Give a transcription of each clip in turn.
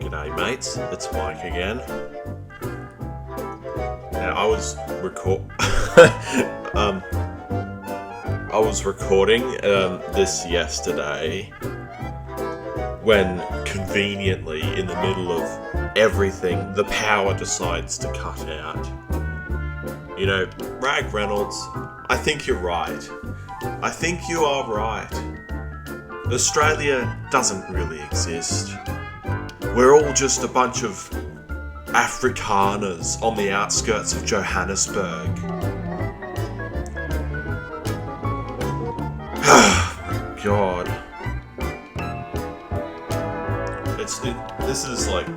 G'day mates, it's Mike again. Now I was recording this yesterday when conveniently in the middle of everything the power decides to cut out. You know, Rag Reynolds, I think you're right. I think you are right. Australia doesn't really exist. We're all just a bunch of Afrikaners on the outskirts of Johannesburg. God. This is like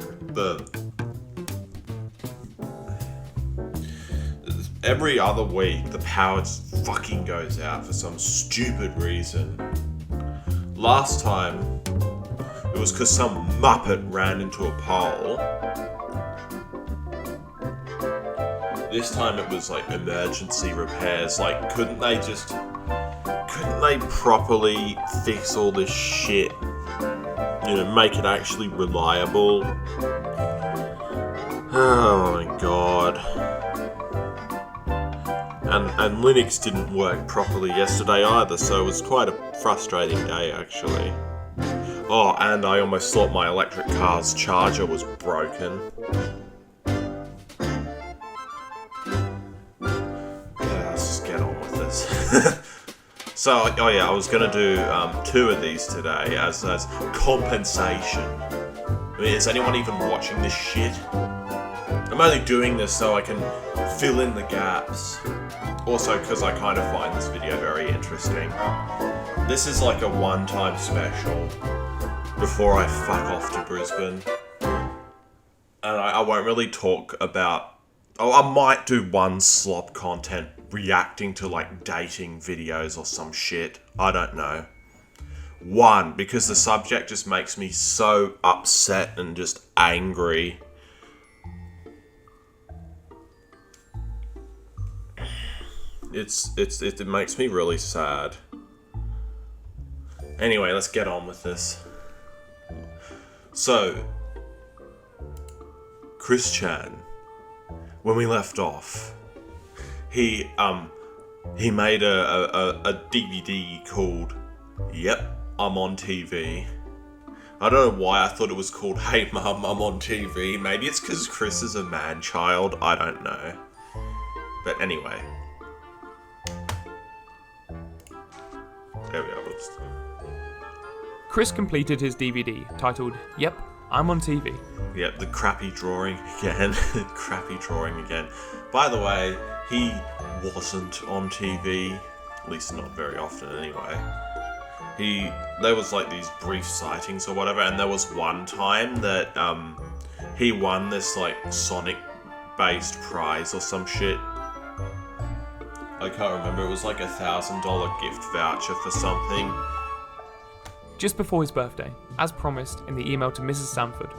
every other week the power just fucking goes out for some stupid reason. Last time it was because some muppet ran into a pole. This time it was like emergency repairs. Like, couldn't they properly fix all this shit? You know, make it actually reliable. Oh my god. And Linux didn't work properly yesterday either, so it was quite a frustrating day actually. Oh, and I almost thought my electric car's charger was broken. Yeah, let's just get on with this. So, I was going to do 2 of these today as compensation. I mean, is anyone even watching this shit? I'm only doing this so I can fill in the gaps. Also, because I kind of find this video very interesting. This is like a one-time special before I fuck off to Brisbane. And I won't really talk about... I might do one slop content reacting to like dating videos or some shit. I don't know. One, because the subject just makes me so upset and just angry. It makes me really sad. Anyway, let's get on with this. So, Chris Chan, when we left off, he made a DVD called Yep, I'm on TV. I don't know why I thought it was called Hey Mum, I'm on TV. Maybe it's because Chris is a man-child, I don't know. But anyway. There we are. Chris completed his DVD titled Yep, I'm on TV. Yep, the crappy drawing again. Crappy drawing again. By the way, he wasn't on TV, at least not very often anyway. There was like these brief sightings or whatever, and there was one time that he won this like Sonic-based prize or some shit. I can't remember, it was like $1,000 gift voucher for something. Just before his birthday, as promised in the email to Mrs. Sanford,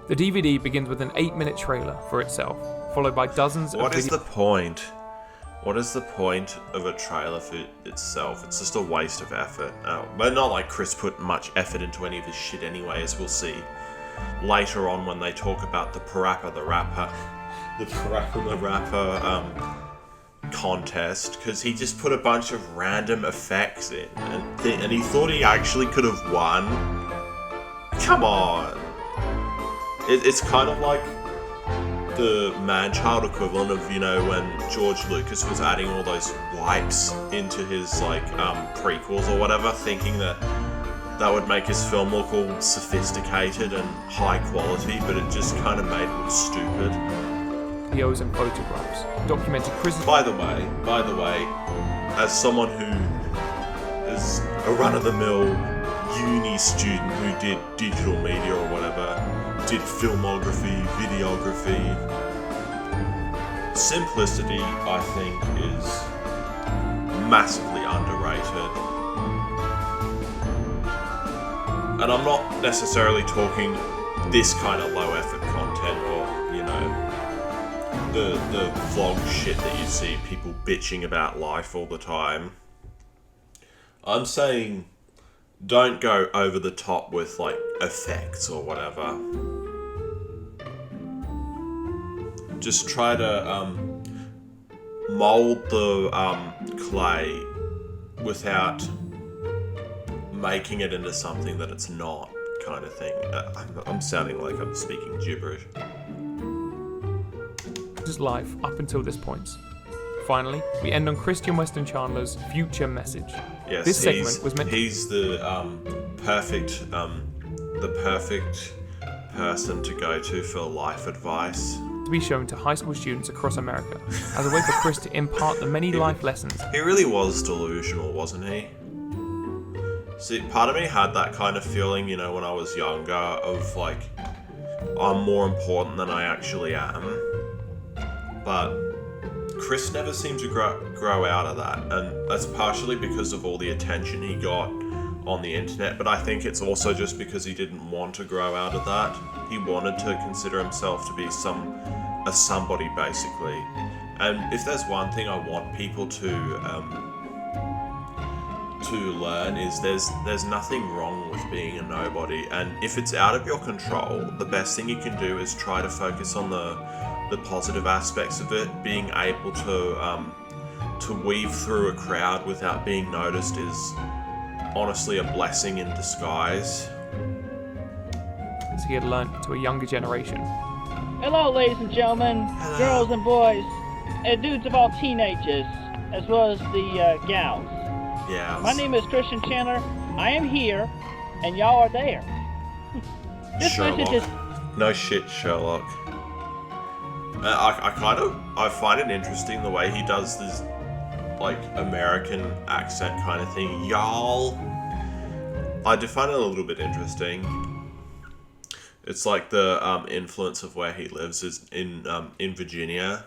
the DVD begins with an 8-minute trailer for itself, followed by dozens of What is the point? What is the point of a trailer for itself? It's just a waste of effort. But not like Chris put much effort into any of his shit anyway, as we'll see later on when they talk about the Parappa the Rapper contest, because he just put a bunch of random effects in and he thought he actually could have won. Come on. It's kind of like the man-child equivalent of, you know, when George Lucas was adding all those wipes into his like prequels or whatever, thinking that would make his film look all sophisticated and high quality, but it just kind of made it look stupid. Videos and photographs documenting Chris's... By the way, as someone who is a run-of-the-mill uni student who did digital media or whatever, did filmography, videography, simplicity, I think, is massively underrated. And I'm not necessarily talking this kind of low-effort content or, you know, the vlog shit that you see people bitching about life all the time. I'm saying don't go over the top with like effects or whatever. just try to mold the clay without making it into something that it's not, kind of thing. I'm sounding like I'm speaking gibberish. His life up until this point. Finally, we end on Christian Weston Chandler's future message. Yes, this segment was meant. He's the perfect person to go to for life advice. To be shown to high school students across America as a way for Chris to impart the many life lessons. He really was delusional, wasn't he? See, part of me had that kind of feeling, you know, when I was younger, of like, I'm more important than I actually am. But Chris never seemed to grow out of that, and that's partially because of all the attention he got on the internet, but I think it's also just because he didn't want to grow out of that. He wanted to consider himself to be a somebody, basically. And if there's one thing I want people to learn, is there's nothing wrong with being a nobody, and if it's out of your control, the best thing you can do is try to focus on the positive aspects of it. Being able to weave through a crowd without being noticed is honestly a blessing in disguise. As he had learnt to a younger generation. Hello, ladies and gentlemen, girls and boys, and dudes of all teenagers, as well as the gals. Yeah. My name is Christian Chandler. I am here, and y'all are there. This message is... No shit, Sherlock. I find it interesting the way he does this, like, American accent kind of thing. Y'all. I do find it a little bit interesting. It's like the influence of where he lives is in Virginia.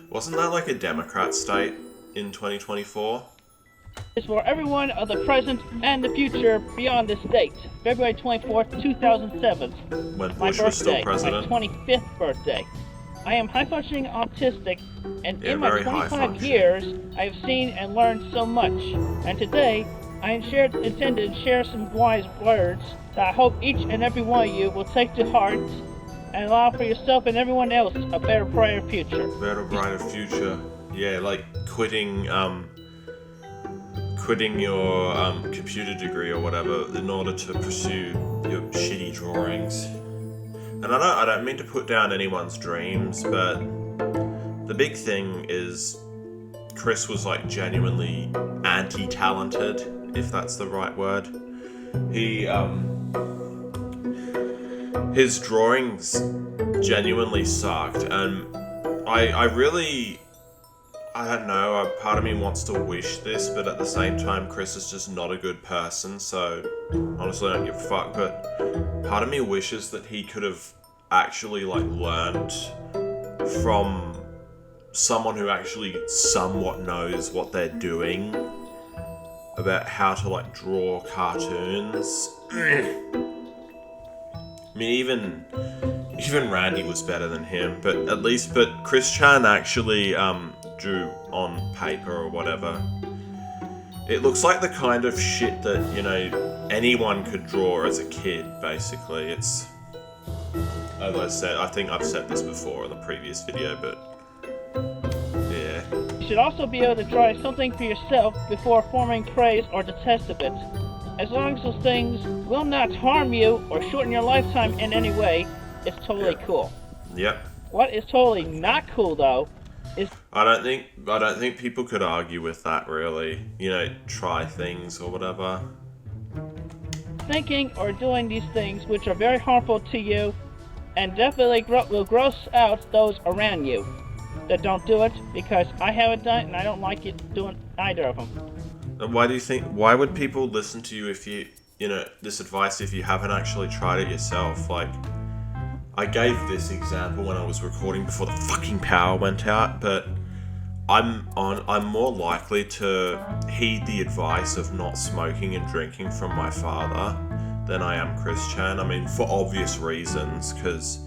Wasn't that like a Democrat state in 2024? It's for everyone of the present and the future beyond this date. February 24th, 2007. When My Bush was still birthday, president. my 25th birthday. I am high-functioning autistic, and Yeah, in my very 25 high-functioning. years, I have seen and learned so much. And today, I intended to share some wise words that I hope each and every one of you will take to heart and allow for yourself and everyone else a better, brighter future. Better, brighter future. Yeah, like quitting your computer degree or whatever in order to pursue your shitty drawings. And I don't mean to put down anyone's dreams, but the big thing is Chris was like genuinely anti-talented, if that's the right word. His drawings genuinely sucked, and I don't know, part of me wants to wish this, but at the same time, Chris is just not a good person, so honestly I don't give a fuck, but part of me wishes that he could have actually, like, learned from someone who actually somewhat knows what they're doing about how to, like, draw cartoons. I mean, even Randy was better than him, but Chris Chan actually drew on paper or whatever. It looks like the kind of shit that, you know, anyone could draw as a kid, basically. It's, as I said, I think I've said this before in the previous video, but yeah. You should also be able to try something for yourself before forming praise or detest of it. As long as those things will not harm you or shorten your lifetime in any way, it's totally cool. Yep. What is totally not cool, though, is I don't think people could argue with that, really. You know, try things or whatever. thinking or doing these things which are very harmful to you and definitely will gross out those around you that don't do it, because I haven't done it and I don't like it doing either of them. And why would people listen to you if you know, this advice if you haven't actually tried it yourself? Like, I gave this example when I was recording before the fucking power went out, but I'm more likely to heed the advice of not smoking and drinking from my father than I am Chris Chan. I mean, for obvious reasons, because,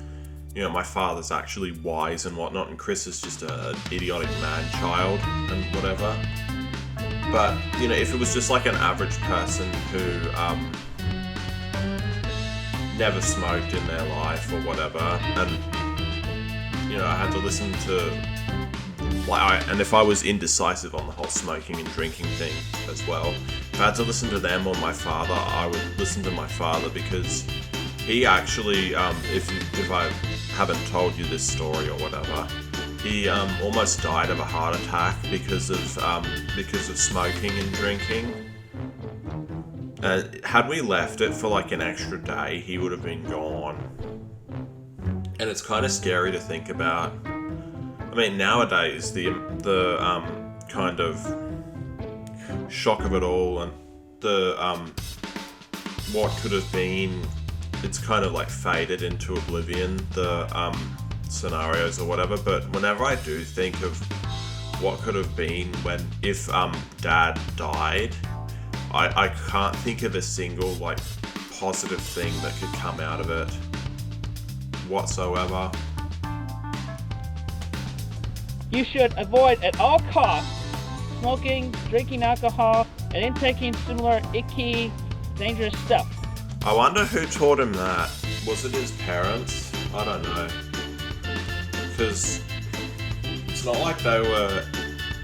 you know, my father's actually wise and whatnot, and Chris is just an idiotic man-child and whatever. But, you know, if it was just like an average person who never smoked in their life or whatever, and I had to listen to, and if I was indecisive on the whole smoking and drinking thing as well, if I had to listen to them or my father, I would listen to my father, because he actually, if I haven't told you this story or whatever, he almost died of a heart attack because of smoking and drinking. Had we left it for like an extra day, he would have been gone. And it's kind of scary to think about. I mean, nowadays the kind of shock of it all and the what could have been, it's kind of like faded into oblivion, the scenarios or whatever. But whenever I do think of what could have been if Dad died, I can't think of a single like positive thing that could come out of it whatsoever. You should avoid at all costs smoking, drinking alcohol, and intaking similar icky, dangerous stuff. I wonder who taught him that. Was it his parents? I don't know. Because it's not like they were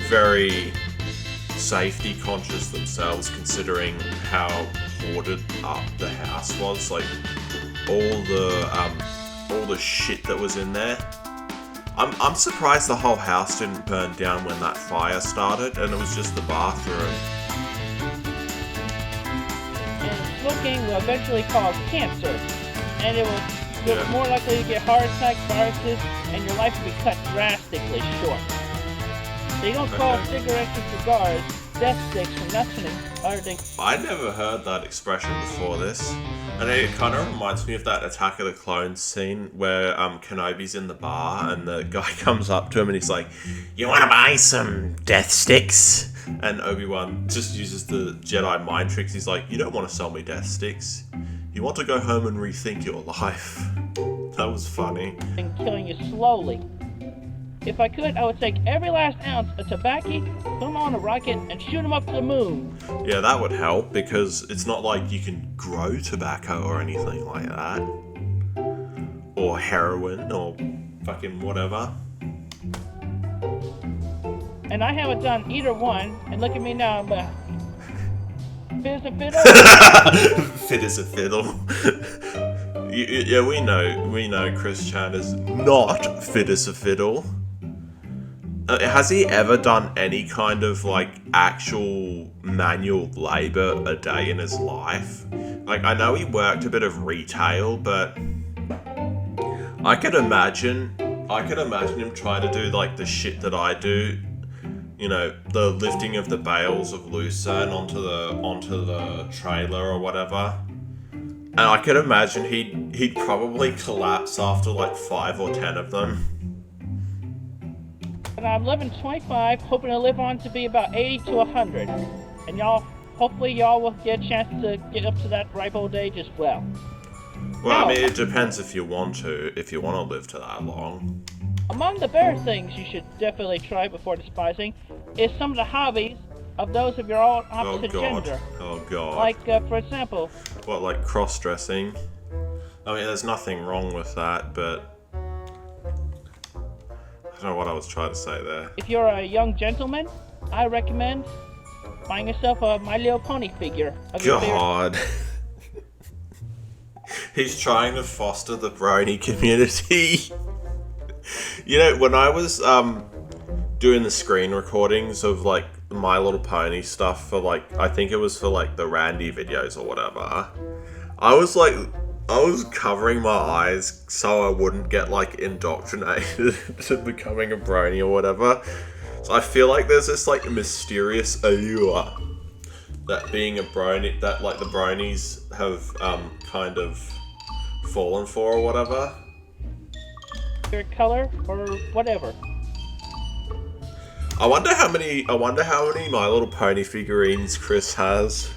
very safety conscious themselves, considering how hoarded up the house was. Like all the shit that was in there. I'm surprised the whole house didn't burn down when that fire started, and it was just the bathroom. And smoking will eventually cause cancer, and you're more likely to get heart attacks, viruses, and your life will be cut drastically short. They don't call cigarettes and cigars death sticks for nothing. I never heard that expression before this. And it kind of reminds me of that Attack of the Clones scene where Kenobi's in the bar and the guy comes up to him and he's like, "You want to buy some death sticks?" And Obi-Wan just uses the Jedi mind tricks. He's like, "You don't want to sell me death sticks. You want to go home and rethink your life." That was funny. And killing you slowly. If I could, I would take every last ounce of tobacco, put them on a rocket, and shoot them up to the moon. Yeah, that would help, because it's not like you can grow tobacco or anything like that. Or heroin, or fucking whatever. And I haven't done either one, and look at me now, I'm fit as a fiddle. Fit as a fiddle. Yeah, we know Chris Chan is not fit as a fiddle. Has he ever done any kind of like actual manual labor a day in his life? Like, I know he worked a bit of retail, but I could imagine him trying to do like the shit that I do. You know, the lifting of the bales of lucerne onto the trailer or whatever. And I could imagine he'd probably collapse after like 5 or 10 of them. And I'm living 25, hoping to live on to be about 80 to 100. And hopefully y'all will get a chance to get up to that ripe old age as well. Well, now, I mean, it depends if you want to live to that long. Among the better things you should definitely try before despising is some of the hobbies of those of your own opposite gender. Oh god. Like, for example... What, like cross-dressing? I mean, there's nothing wrong with that, but... I don't know what I was trying to say there. If you're a young gentleman, I recommend buying yourself a My Little Pony figure. God. He's trying to foster the brony community. You know, when I was doing the screen recordings of like My Little Pony stuff for like, I think it was for like the Randy videos or whatever, I was covering my eyes so I wouldn't get like indoctrinated to becoming a brony or whatever. So I feel like there's this like mysterious allure that being a brony, that like the bronies have kind of fallen for or whatever. Favorite color or whatever. I wonder how many My Little Pony figurines Chris has.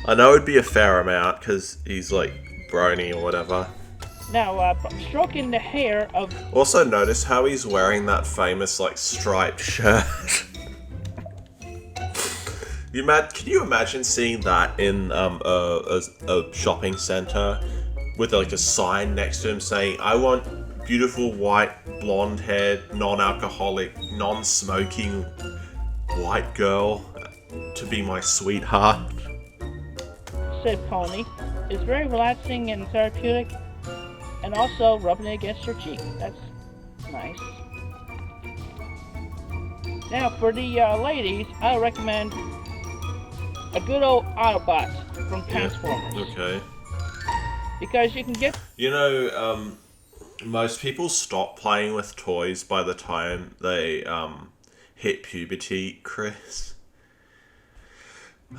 I know it'd be a fair amount because he's like brony or whatever. Now, stroking the hair of... Also notice how he's wearing that famous like striped shirt. Can you imagine seeing that in a shopping center with like a sign next to him saying, "I want beautiful white, blonde-haired, non-alcoholic, non-smoking white girl to be my sweetheart. Said Pony. It's very relaxing and therapeutic, and also rubbing it against your cheek. That's nice. Now, for the ladies, I recommend a good old Autobot from Transformers. Yeah, okay. Because you can get... You know, most people stop playing with toys by the time they hit puberty, Chris.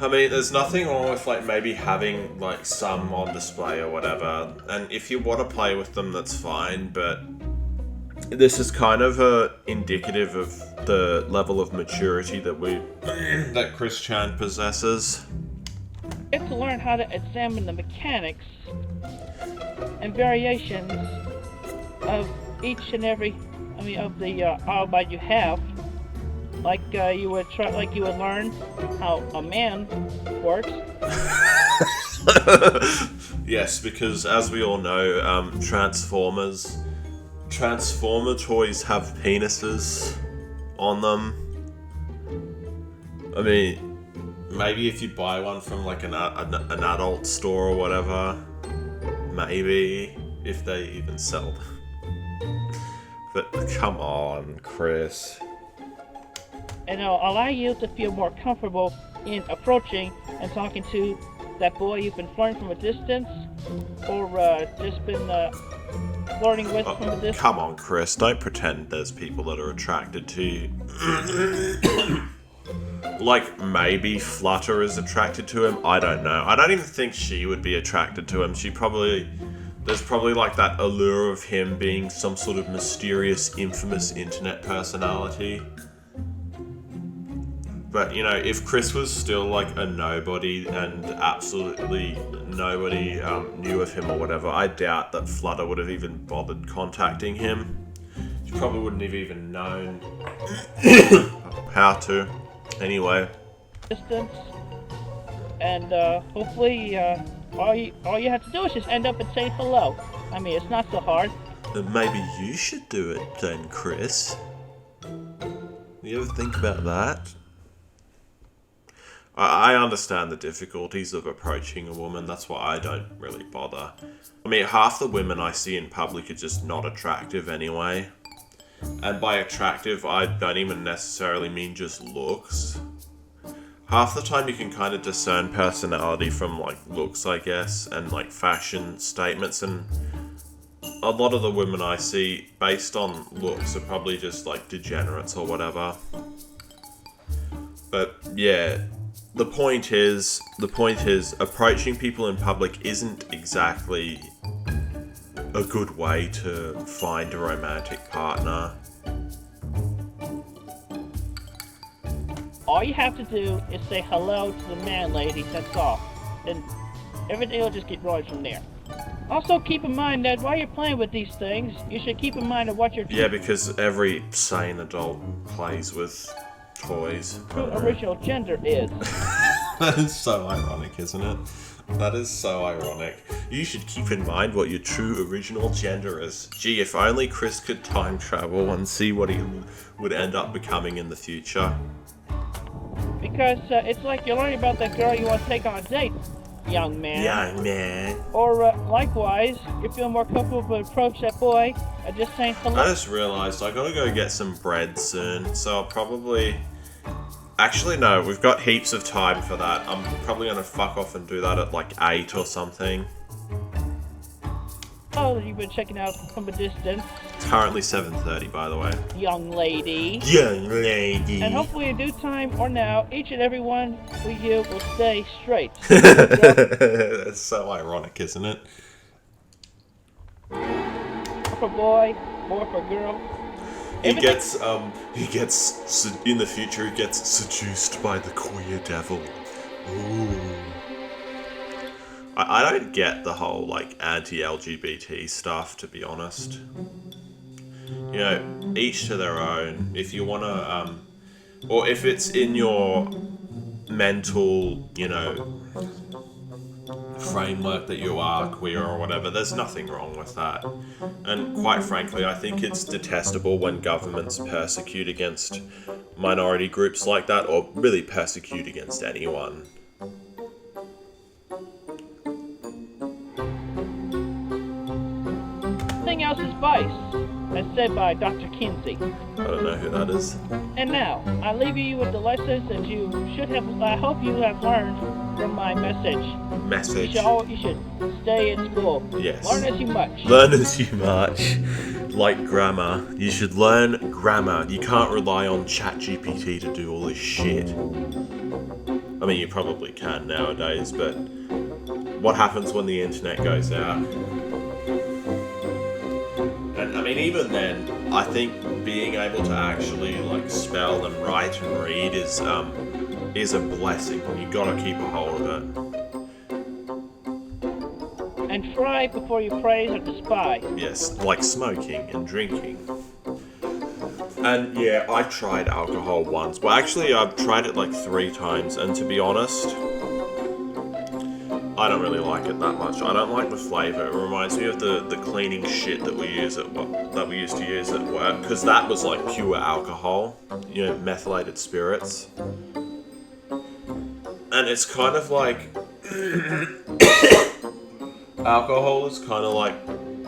I mean, there's nothing wrong with, like, maybe having, like, some on display or whatever. And if you want to play with them, that's fine, but this is kind of indicative of the level of maturity that Chris Chan possesses. You have to learn how to examine the mechanics and variations of each and every, of the Autobot you have. Like you would learn how a man works. Yes, because as we all know, Transformer toys have penises on them. I mean, maybe if you buy one from like an adult store or whatever, maybe if they even sell them. But come on, Chris. And it'll allow you to feel more comfortable in approaching and talking to that boy you've been flirting from a distance, or just been flirting with from a distance. Come on, Chris, don't pretend there's people that are attracted to you. Like, maybe Flutter is attracted to him, I don't know. I don't even think she would be attracted to him. There's probably like that allure of him being some sort of mysterious, infamous internet personality. But, you know, if Chris was still, like, a nobody and absolutely nobody knew of him or whatever, I doubt that Flutter would have even bothered contacting him. She probably wouldn't have even known how to. Anyway. Distance. And, hopefully, all you have to do is just end up and say hello. I mean, it's not so hard. Then maybe you should do it then, Chris. You ever think about that? I understand the difficulties of approaching a woman, that's why I don't really bother. I mean, half the women I see in public are just not attractive anyway. And by attractive, I don't even necessarily mean just looks. Half the time you can kind of discern personality from, like, looks, I guess, and, like, fashion statements, and a lot of the women I see, based on looks, are probably just, like, degenerates or whatever. But, yeah. The point is, approaching people in public isn't exactly a good way to find a romantic partner. All you have to do is say hello to the man, lady, that's all. And everything will just get rolling from there. Also, keep in mind that while you're playing with these things, you should keep in mind of what you're... Yeah, because every sane adult plays with toys. True original gender is... That is so ironic, isn't it? That is so ironic. You should keep in mind what your true original gender is. Gee, if only Chris could time travel and see what he would end up becoming in the future. Because it's like you're learning about that girl you want to take on a date, young man. Young man. Or likewise, you feel more comfortable to approach that boy and just saying hello. I just realised I gotta go get some bread soon, so I'll probably... Actually, no, we've got heaps of time for that. I'm probably gonna fuck off and do that at like 8 or something. Oh, you've been checking out from a distance. It's currently 7:30, by the way. Young lady. Young lady. And hopefully in due time or now, each and every one of you will stay straight. That's so ironic, isn't it? More for boy, more for girl. He gets, in the future, he gets seduced by the queer devil. Ooh. I don't get the whole, like, anti-LGBT stuff, to be honest. You know, each to their own. If you wanna, or if it's in your mental, you know, framework that you are queer or whatever. There's nothing wrong with that. And quite frankly, I think it's detestable when governments persecute against minority groups like that, or really persecute against anyone. Nothing else is vice, as said by Dr. Kinsey. I don't know who that is. And now, I leave you with the lessons that you should have, I hope you have learned from my message. Message. You should stay in school. Yes. Learn as you much. Learn as you march. Like grammar. You should learn grammar. You can't rely on ChatGPT to do all this shit. I mean, you probably can nowadays, but what happens when the internet goes out? And I mean, even then, I think being able to actually like spell and write and read is a blessing. You gotta keep a hold of it. And try before you praise or despise. Yes, like smoking and drinking. And yeah, I tried alcohol once. Well, actually, I've tried it like 3 times, and to be honest, I don't really like it that much. I don't like the flavour. It reminds me of the cleaning shit that we used to use at work, because that was like pure alcohol, you know, methylated spirits. And it's kind of like alcohol is kind of like,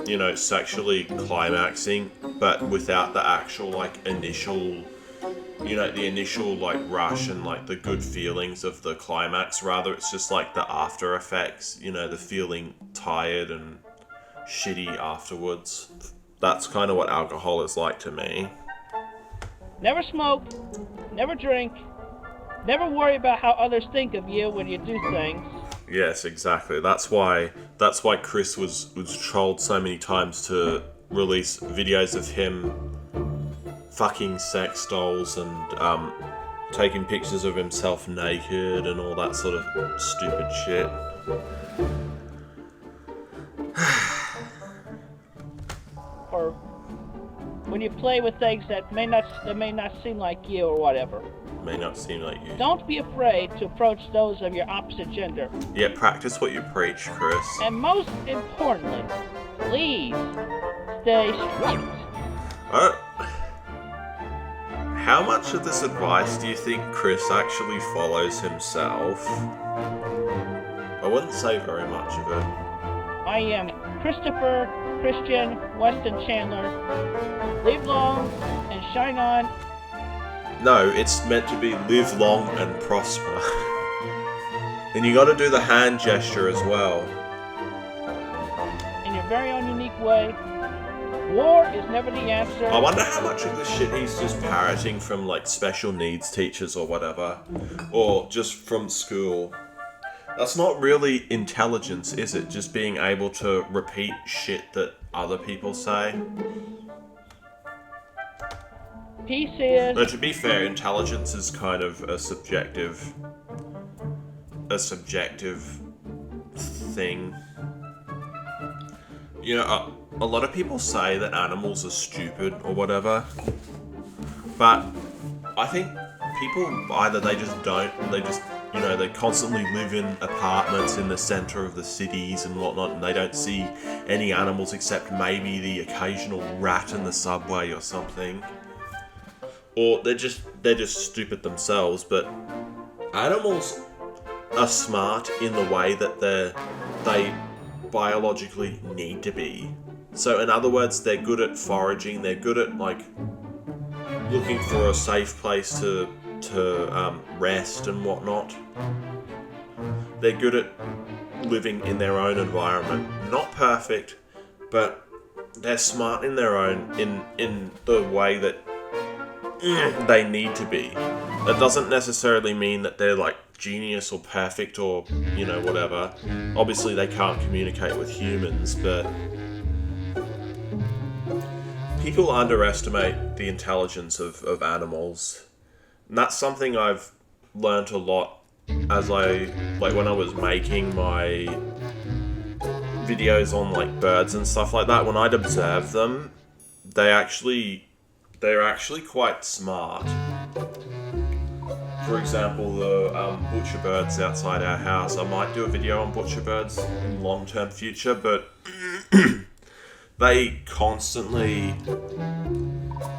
you know, sexually climaxing, but without the actual like initial, you know, the initial like rush and like the good feelings of the climax. Rather, it's just like the after effects, you know, the feeling tired and shitty afterwards. That's kind of what alcohol is like to me. Never smoke, never drink, never worry about how others think of you when you do things. Yes, exactly. That's why Chris was trolled so many times to release videos of him fucking sex dolls and taking pictures of himself naked and all that sort of stupid shit. Or when you play with things that may not seem like you or whatever. May not seem like you. Don't be afraid to approach those of your opposite gender. Yeah, practice what you preach, Chris. And most importantly, please stay straight. How much of this advice do you think Chris actually follows himself? I wouldn't say very much of it. I am Christopher Christian Weston Chandler. Live long and shine on. No, it's meant to be live long and prosper. And you gotta do the hand gesture as well. In your very own unique way. War is never the answer. I wonder how much of this shit he's just parroting from like special needs teachers or whatever. Or just from school. That's not really intelligence, is it? Just being able to repeat shit that other people say. Peace is... But to be fair, intelligence is kind of a subjective thing. You know, a lot of people say that animals are stupid or whatever, but I think people either they just don't, they just, you know, they constantly live in apartments in the center of the cities and whatnot, and they don't see any animals except maybe the occasional rat in the subway or something. Or they're just stupid themselves. But animals are smart in the way that they biologically need to be. So in other words, they're good at foraging. They're good at like looking for a safe place to rest and whatnot. They're good at living in their own environment. Not perfect, but they're smart in their own in the way that they need to be. That doesn't necessarily mean that they're like genius or perfect or, you know, whatever. Obviously they can't communicate with humans, but people underestimate the intelligence of animals. And that's something I've learnt a lot as when I was making my videos on like birds and stuff like that. When I'd observe them, they're actually quite smart. for example, the butcher birds outside our house. I might do a video on butcher birds in long-term future, but they constantly...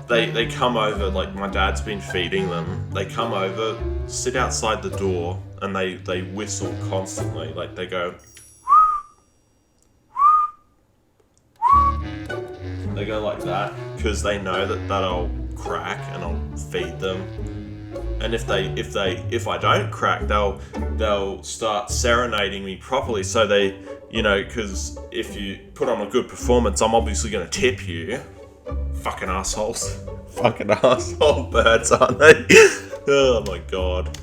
They come over, like my dad's been feeding them. They come over, sit outside the door, and they whistle constantly. Like they go... They go like that, because they know that that'll crack and I'll feed them. And if I don't crack, they'll start serenading me properly. So they, you know, because if you put on a good performance, I'm obviously going to tip you. Fucking assholes. Fucking asshole birds, aren't they? Oh my god.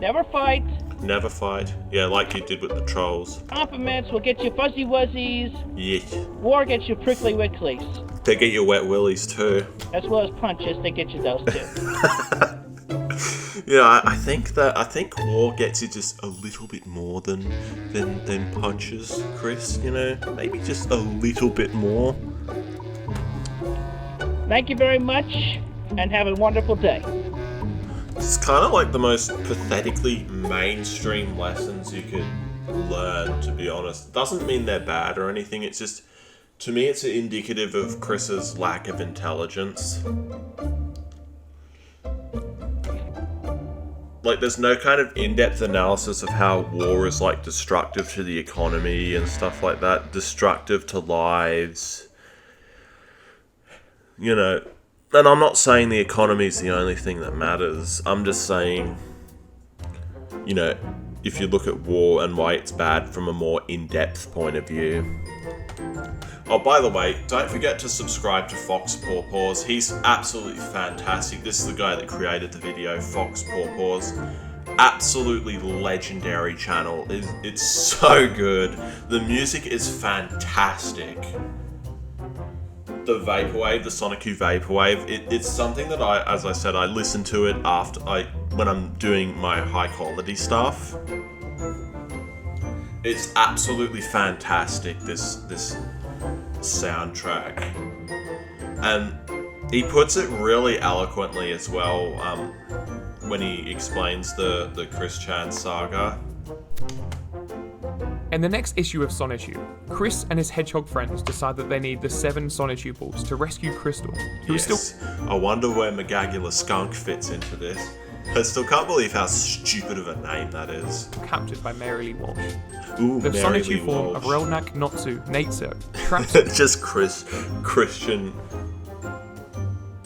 Never fight. Never fight. Yeah, like you did with the trolls. Compliments will get you fuzzy wuzzies. Yeah. War gets you prickly wicklies. They get you wet willies too. As well as punches, they get you those too. Yeah, I think war gets you just a little bit more than punches, Chris, you know? Maybe just a little bit more. Thank you very much, and have a wonderful day. It's kind of like the most pathetically mainstream lessons you could learn, to be honest. It doesn't mean they're bad or anything, it's just, to me, it's indicative of Chris's lack of intelligence. Like, there's no kind of in-depth analysis of how war is, like, destructive to the economy and stuff like that. Destructive to lives. You know, and I'm not saying the economy is the only thing that matters. I'm just saying, you know, if you look at war and why it's bad from a more in-depth point of view. Oh, by the way, don't forget to subscribe to Fox Pawpaws. He's absolutely fantastic. This is the guy that created the video, Fox Pawpaws. Absolutely legendary channel. It's so good. The music is fantastic. The Vaporwave, the Sonic-U Vaporwave, it's something that as I said, I listen to it when I'm doing my high quality stuff. It's absolutely fantastic, this soundtrack. And he puts it really eloquently as well, when he explains the Chris Chan saga. In the next issue of Sonic-U, Chris and his hedgehog friends decide that they need the 7 Sonic-U balls to rescue Crystal, who is still... I wonder where Magagula Skunk fits into this. I still can't believe how stupid of a name that is. Captured by Mary Lee Walsh. Ooh, The Mary Sonic-U Lee form Walsh. of Relnak Notsu Natesurk traps Just Christian...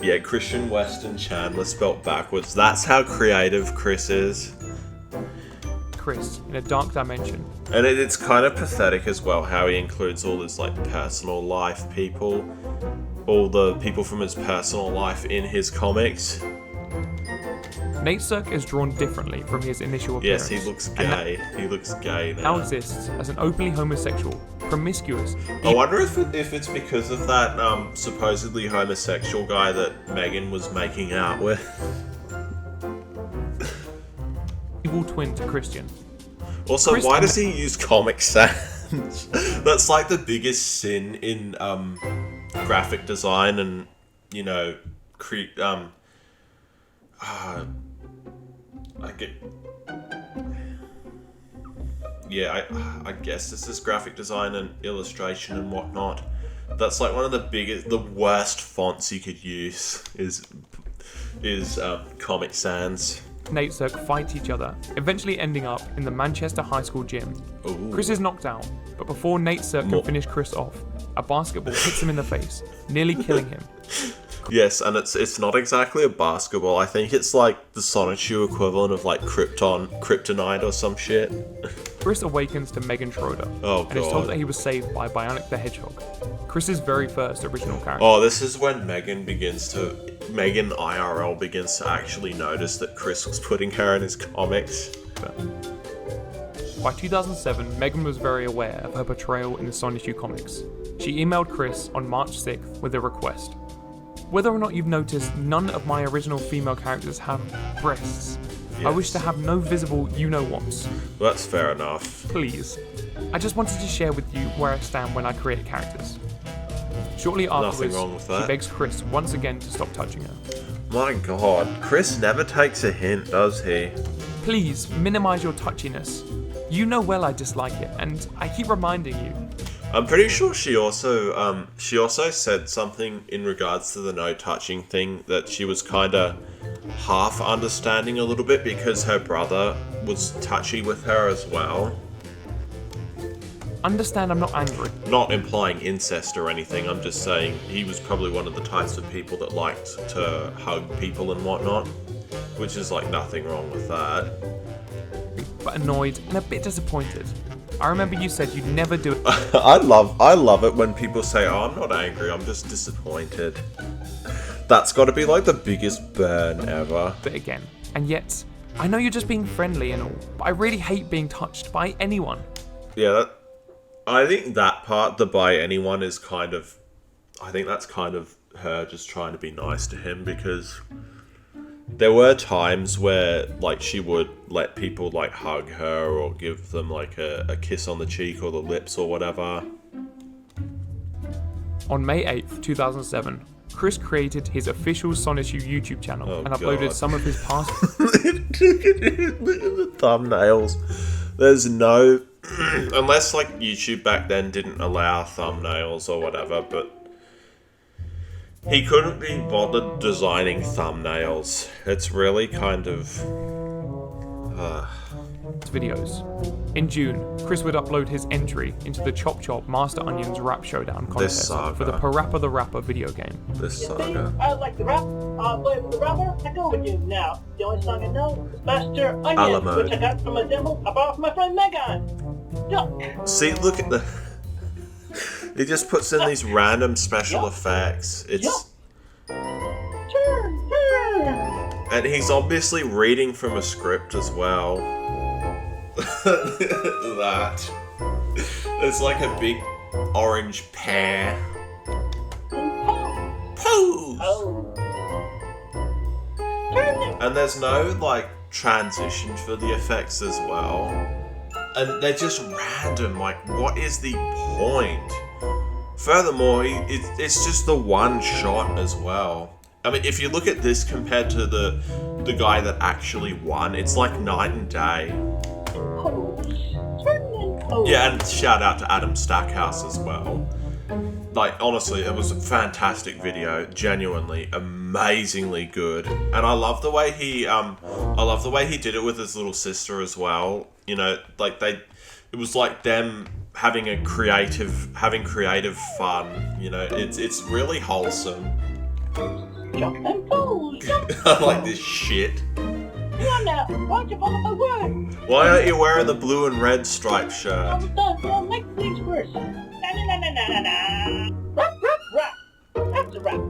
Yeah, Christian Weston Chandler spelt backwards. That's how creative Chris is. Chris in a dark dimension. And it's kind of pathetic as well how he includes all his like personal life people, all the people from his personal life in his comics. Natesurk is drawn differently from his initial appearance. Yes, he looks gay. He looks gay Now now. exists as an openly homosexual, promiscuous. I wonder if it's because of that supposedly homosexual guy that Megan was making out with. Evil twin to Christian. Also, Chris why and- does he use Comic Sans? That's like the biggest sin in graphic design and, you know, I guess this is graphic design and illustration and whatnot. That's like one of the worst fonts you could use is Comic Sans. Natesurk fight each other, eventually ending up in the Manchester High School gym. Ooh. Chris is knocked out, but before Natesurk can finish Chris off, a basketball hits him in the face, nearly killing him. Yes, and it's not exactly a basketball. I think it's like the Sonic-U equivalent of like kryptonite or some shit. Chris awakens to Megan Schroeder, Oh, and is told God. that he was saved by Bionic the Hedgehog, Chris's very first original character. Oh, this is when Megan IRL begins to actually notice that Chris was putting her in his comics. By 2007, Megan was very aware of her portrayal in the Sonic-U comics. She emailed Chris on March 6th with a request. Whether or not you've noticed, none of my original female characters have breasts. I wish to have no visible you-know-whats. Well, that's fair enough. Please. I just wanted to share with you where I stand when I create characters. Shortly afterwards, wrong with she that. begs Chris once again to stop touching her. My god, Chris never takes a hint, does he? Please, minimize your touchiness. You know well I dislike it, and I keep reminding you. I'm pretty sure she also said something in regards to the no touching thing that she was kind of half understanding a little bit because her brother was touchy with her as well. Understand I'm not angry. Not implying incest or anything, I'm just saying he was probably one of the types of people that liked to hug people and whatnot, which is like nothing wrong with that. But annoyed and a bit disappointed. I remember you said you'd never do it. I love it when people say, "Oh, I'm not angry, I'm just disappointed." That's got to be like the biggest burn ever. But again, and yet, I know you're just being friendly and all, but I really hate being touched by anyone. Yeah, I think that part, the by anyone, is kind of... I think that's kind of her just trying to be nice to him, because there were times where, like, she would let people, like, hug her or give them, like, a kiss on the cheek or the lips or whatever. On May 8th, 2007, Chris created his official Sonichu YouTube channel and uploaded God. some of his past... Look at the thumbnails. There's no... Unless, like, YouTube back then didn't allow thumbnails or whatever, but... He couldn't be bothered designing thumbnails. It's really kind of... videos. In June, Chris would upload his entry into the Chop Chop Master Onion's Rap Showdown contest for the Parappa the Rapper video game. This You saga. think I like the rap? I'll play with the rapper. I go with you now. The only song I know is Master Onion, Alamo. which I got from a demo I bought from my friend Megan. Duck. See, look at the... He just puts in these random special effects. It's... Turn. And he's obviously reading from a script as well. That. It's like a big orange pear. Pose! Oh. Turn it. And there's no, like, transition for the effects as well. And they're just random. Like, what is the point? Furthermore, it's just the one shot as well. I mean, if you look at this compared to the guy that actually won, it's like night and day. Pose. Turn and pose. Yeah, and shout out to Adam Stackhouse as well. Like, honestly, it was a fantastic video, genuinely, amazingly good. And I love the way he did it with his little sister as well. You know, like it was like them having creative fun. You know, it's really wholesome. Jump and pose. Jump. I like this shit. Come now. Why'd you follow my word? Why aren't you wearing the blue and red striped shirt? I'm done. Don't make things worse. Na. Rap. That's a rap.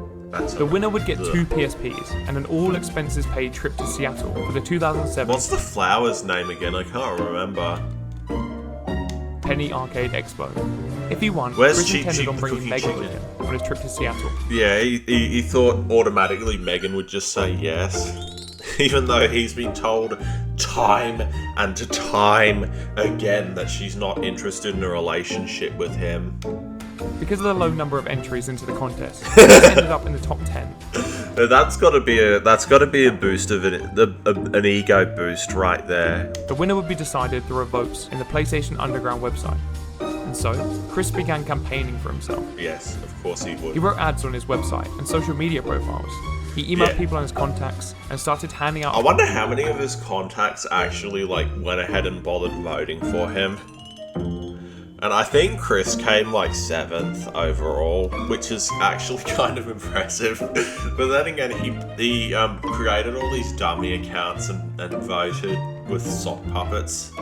The winner would get 2 PSPs and an all-expenses-paid trip to Seattle for the 2007 What's the flower's name again? I can't remember. Penny Arcade Expo. If he won, Where's Chris Cheap intended Cheap on bringing Cookie Megan Chicken? with him on his trip to Seattle. Yeah, he thought automatically Megan would just say yes. Even though he's been told time and time again that she's not interested in a relationship with him. Because of the low number of entries into the contest, he ended up in the top 10. That's got to be a boost of an ego boost right there. The winner would be decided through a vote in the PlayStation Underground website. And so, Chris began campaigning for himself. Yes, of course he would. He wrote ads on his website and social media profiles. He emailed people on his contacts and started handing out... I wonder how many of his contacts actually went ahead and bothered voting for him. And I think Chris came 7th overall, which is actually kind of impressive. But then again, he created all these dummy accounts and voted with sock puppets.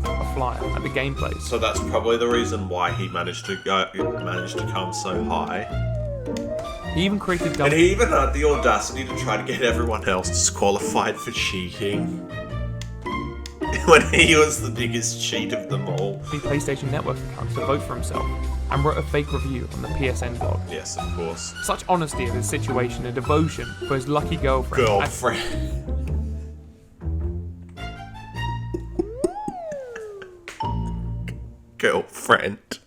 a flyer at the gameplay. So that's probably the reason why he managed to come so high. He even created And he even had the audacity to try to get everyone else disqualified for cheating. When he was the biggest cheat of them all. the PlayStation Network account to vote for himself, and wrote a fake review on the PSN blog. Yes, of course. Such honesty of his situation and devotion for his lucky girlfriend. Girlfriend.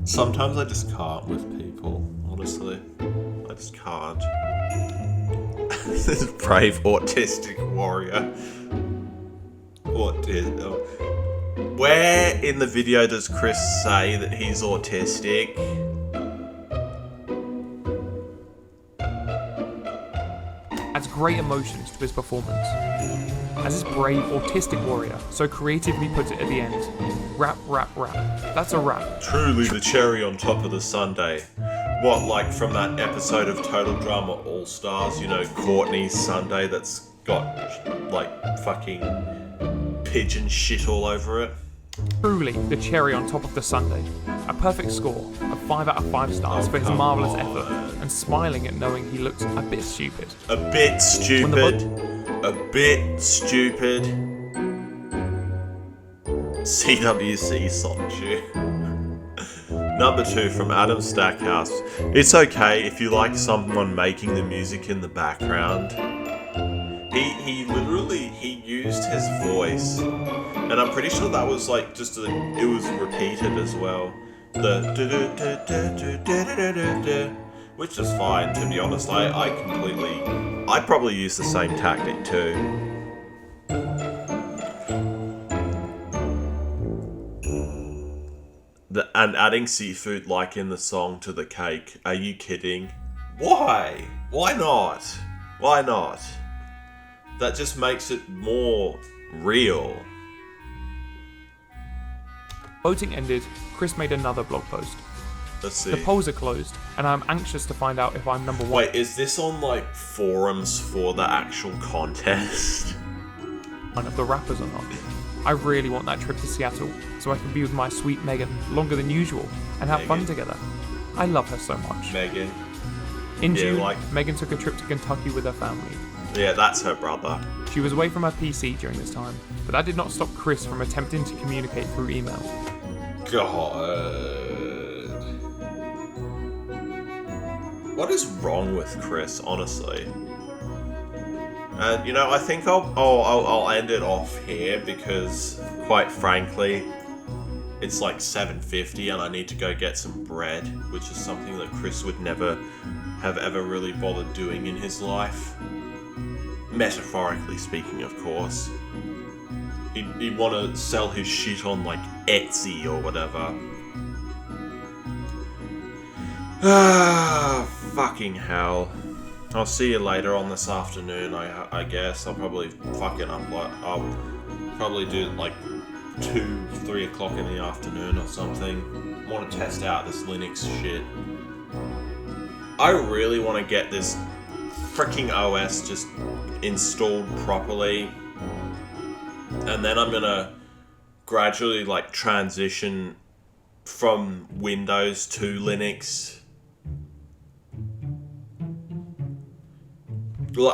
Sometimes I just can't with people, honestly. I just can't. This brave autistic warrior. Where in the video does Chris say that he's autistic? Adds great emotions to his performance. As this brave autistic warrior so creatively puts it at the end, rap, rap, rap. That's a rap. Truly the cherry on top of the sundae. What, like from that episode of Total Drama All Stars, you know, Courtney's sundae that's got, like, fucking pigeon shit all over it? Truly the cherry on top of the sundae. A perfect score of 5 out of 5 stars for his marvellous effort, and smiling at knowing he looks a bit stupid. A bit stupid. A bit stupid. CWC Sonju. Number 2 from Adam Stackhouse. It's okay if you like someone making the music in the background. He literally used his voice, and I'm pretty sure that was like it was repeated as well. Which is fine, to be honest. I'd probably use the same tactic too. And adding seafood like in the song to the cake. Are you kidding? Why? Why not? Why not? That just makes it more real. Voting ended, Chris made another blog post. Let's see. The polls are closed, and I'm anxious to find out if I'm number 1. Wait, is this on like forums for the actual contest? One of the rappers or not. I really want that trip to Seattle, so I can be with my sweet Megan longer than usual and have fun together. I love her so much. Megan. In June, Megan took a trip to Kentucky with her family. Yeah, that's her brother. She was away from her PC during this time, but that did not stop Chris from attempting to communicate through email. God. What is wrong with Chris, honestly? And, you know, I think I'll end it off here because, quite frankly, it's like 7:50 and I need to go get some bread, which is something that Chris would never have ever really bothered doing in his life. Metaphorically speaking, of course. He'd want to sell his shit on, like, Etsy or whatever. Ah, fucking hell. I'll see you later on this afternoon, I guess. I'll probably I'll probably do, like, 2-3 o'clock in the afternoon or something. I want to test out this Linux shit. I really want to get this freaking OS just installed properly, and then I'm gonna gradually like transition from Windows to Linux. Well,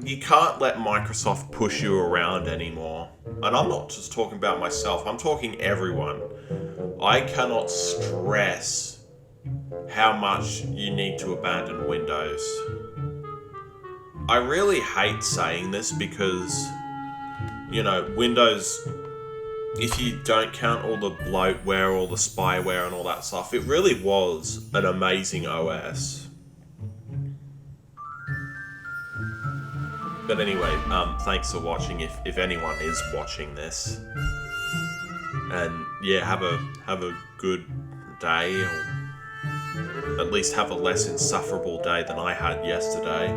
you can't let Microsoft push you around anymore, and I'm not just talking about myself, I'm talking everyone. I cannot stress how much you need to abandon Windows. I really hate saying this because, you know, Windows, if you don't count all the bloatware, all the spyware and all that stuff, it really was an amazing OS. But anyway, thanks for watching if anyone is watching this. And yeah, have a good day, or at least have a less insufferable day than I had yesterday.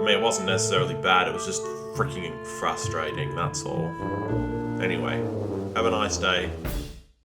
I mean, it wasn't necessarily bad, it was just freaking frustrating, that's all. Anyway, have a nice day.